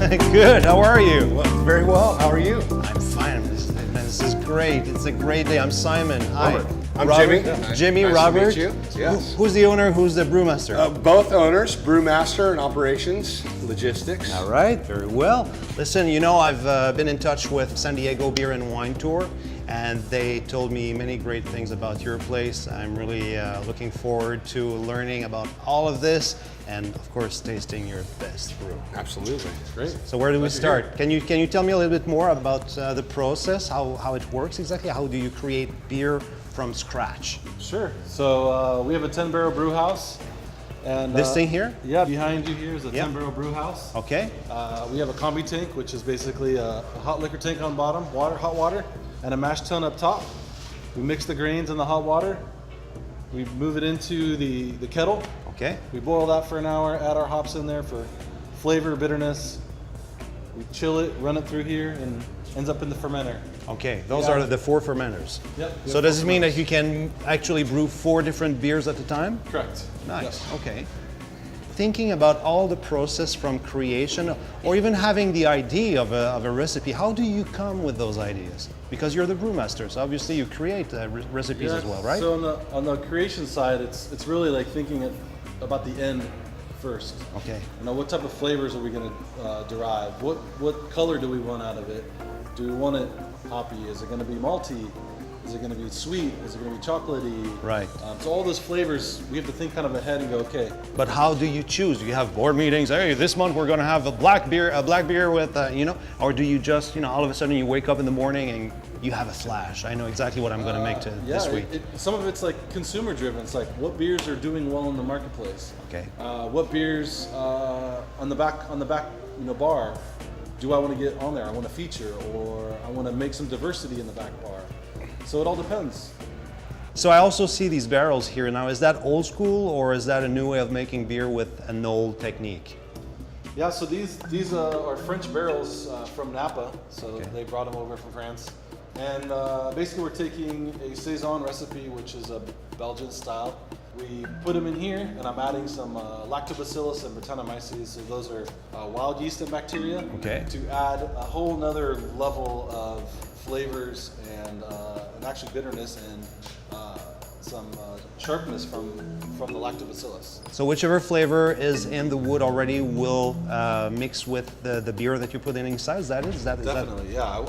Good. How are you? Well, very well. How are you? I'm fine. This is great. It's a great day. I'm Simon. Hi. Robert. I'm Robert. Jimmy. Jimmy, Nice Robert. to meet you. Yes. Who's the owner? Who's the brewmaster? Both owners, brewmaster and operations, logistics. All right. Very well. Listen, you know, I've been in touch with San Diego Beer and Wine Tour, and they told me many great things about your place. I'm really looking forward to learning about all of this, and of course, tasting your best brew. Absolutely. Great. So where do we start? Can you tell me a little bit more about the process, how it works exactly? How do you create beer from scratch? Sure. So we have a 10-barrel brew house. And, This thing here? Yeah, behind you here is a 10-barrel brew house. Okay. We have a combi tank, which is basically a hot liquor tank on bottom, hot water, and a mash tun up top. We mix the grains in the hot water. We move it into the kettle. Okay. We boil that for an hour, add our hops in there for flavor, bitterness. We chill it, run it through here, and ends up in the fermenter. Okay, those are the 4 fermenters. Yep. So does it mean that you can actually brew 4 different beers at a time? Correct. Nice, Yep. okay. Thinking about all the process from creation, or even having the idea of a recipe, how do you come with those ideas? Because you're the brewmaster, so obviously you create recipes as well, right? So on the creation side, it's really like thinking about the end first. Okay. You know, what type of flavors are we going to derive? What color do we want out of it? Do we want it hoppy? Is it going to be malty? Is it going to be sweet? Is it going to be chocolatey? Right. So all those flavors, we have to think kind of ahead and go, okay. But how do you choose? Do you have board meetings? Hey, this month we're going to have a black beer with, or do you just, all of a sudden you wake up in the morning and you have a flash? I know exactly what I'm going to make this week. Some of it's like consumer driven. It's like what beers are doing well in the marketplace. Okay. What beers on the back bar do I want to get on there? I want to feature, or I want to make some diversity in the back bar. So it all depends. So I also see these barrels here now. Is that old school, or is that a new way of making beer with an old technique? Yeah, so these are French barrels from Napa. So they brought them over from France. And basically we're taking a Saison recipe, which is a Belgian style. We put them in here, and I'm adding some lactobacillus and Brettanomyces. So those are wild yeast and bacteria. Okay. To add a whole nother level of flavors and actually bitterness and some sharpness from the lactobacillus. So whichever flavor is in the wood already will mix with the beer that you put in inside. Is that? Definitely, yeah.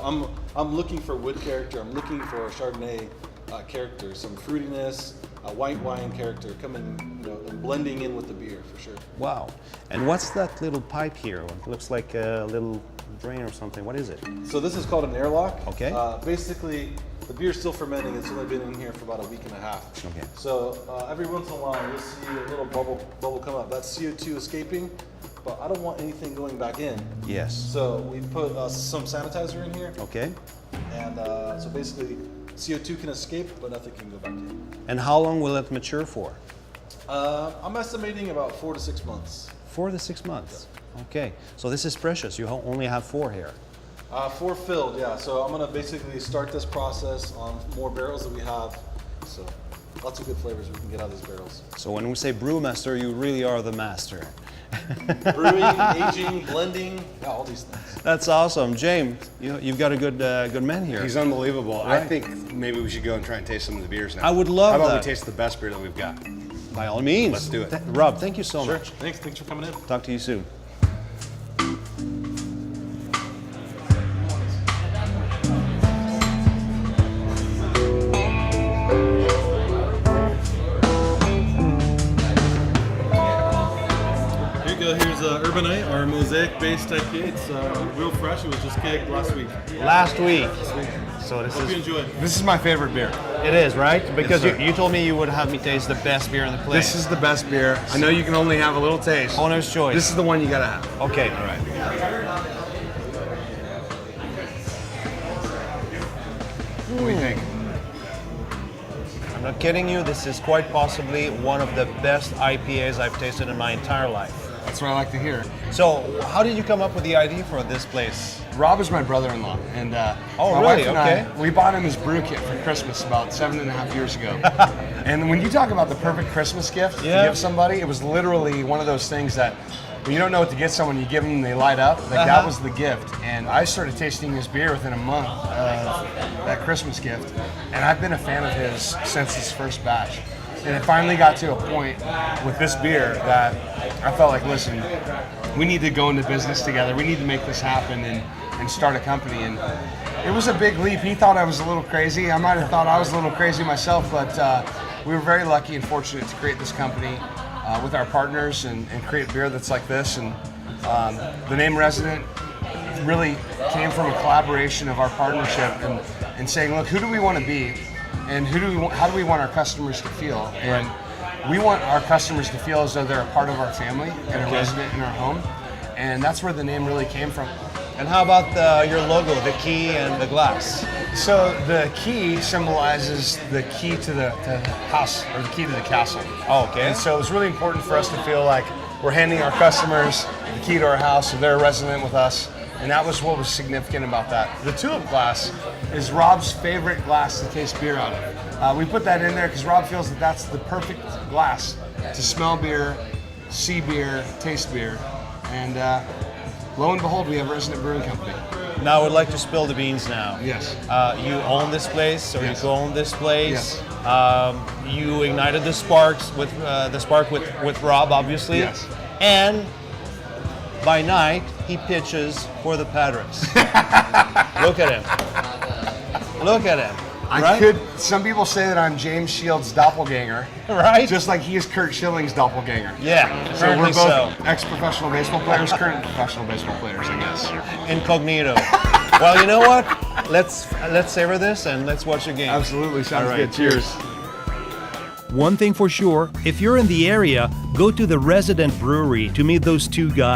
I'm looking for wood character. I'm looking for a Chardonnay character, some fruitiness, a white wine character coming, and blending in with the beer for sure. Wow. And what's that little pipe here? It looks like a little drain or something. What is it? So this is called an airlock. Okay. Basically, the beer's still fermenting. It's only been in here for about a week and a half. Okay. So every once in a while, you'll see a little bubble come up. That's CO2 escaping, but I don't want anything going back in. Yes. So we put some sanitizer in here, Okay. and so basically CO2 can escape, but nothing can go back in. And how long will it mature for? I'm estimating about 4 to 6 months. 4 to 6 months. Okay. So this is precious. You only have 4 here. 4 filled, yeah. So I'm gonna basically start this process on more barrels that we have. So lots of good flavors we can get out of these barrels. So when we say brewmaster, you really are the master. Brewing, aging, blending, yeah, all these things. That's awesome. James, you've got a good man here. He's unbelievable. Right. I think maybe we should go and try and taste some of the beers now. I would love How about that. we taste the best beer that we've got? By all means. Let's do it. Rob, thank you so Sure. much. Thanks for coming in. Talk to you soon. Here's Urbanite, our mosaic-based IPA. It's real fresh. It was just caked last week. Last week. So Hope you enjoy. This is my favorite beer. It is, right? Because Yes, sir. you told me you would have me taste the best beer in the place. This is the best beer. I know you can only have a little taste. Owner's choice. This is the one you gotta have. Okay. All right. What do you think? I'm not kidding you. This is quite possibly one of the best IPAs I've tasted in my entire life. That's what I like to hear. So, how did you come up with the idea for this place? Rob is my brother-in-law, and Oh, my really? wife and Okay. we bought him his brew kit for Christmas about 7.5 years ago. And when you talk about the perfect Christmas gift to Yeah. give somebody, it was literally one of those things that when you don't know what to get someone, you give them, they light up. Like that was the gift. And I started tasting his beer within a month of that Christmas gift. And I've been a fan of his since his first batch. And it finally got to a point with this beer that I felt like, listen, we need to go into business together. We need to make this happen and start a company. And it was a big leap. He thought I was a little crazy. I might have thought I was a little crazy myself, but we were very lucky and fortunate to create this company with our partners and create beer that's like this. And the name Resident really came from a collaboration of our partnership and saying, look, who do we want to be? And how do we want our customers to feel? And we want our customers to feel as though they're a part of our family and a resident in our home. And that's where the name really came from. And how about your logo, the key and the glass? So the key symbolizes the key to the house, or the key to the castle. Oh, okay. And so it was really important for us to feel like we're handing our customers the key to our house, so they're a resident with us. And that was what was significant about that. The tulip glass is Rob's favorite glass to taste beer out of. We put that in there because Rob feels that that's the perfect glass to smell beer, see beer, taste beer. And lo and behold, we have Resident Brewing Company. Now I would like to spill the beans now. Yes. You own this place, or Yes. you co-own this place. Yes. You ignited the spark with Rob, obviously. Yes. And by night, he pitches for the Padres. Look at him. Look at him. Some people say that I'm James Shields' doppelganger. Right? Just like he is Kurt Schilling's doppelganger. Yeah, So we're apparently both ex-professional baseball players, current professional baseball players, I guess. Incognito. Well, you know what? Let's savor this and let's watch the game. Absolutely, sounds All right, good. Cheers. One thing for sure, if you're in the area, go to the Resident Brewery to meet those two guys.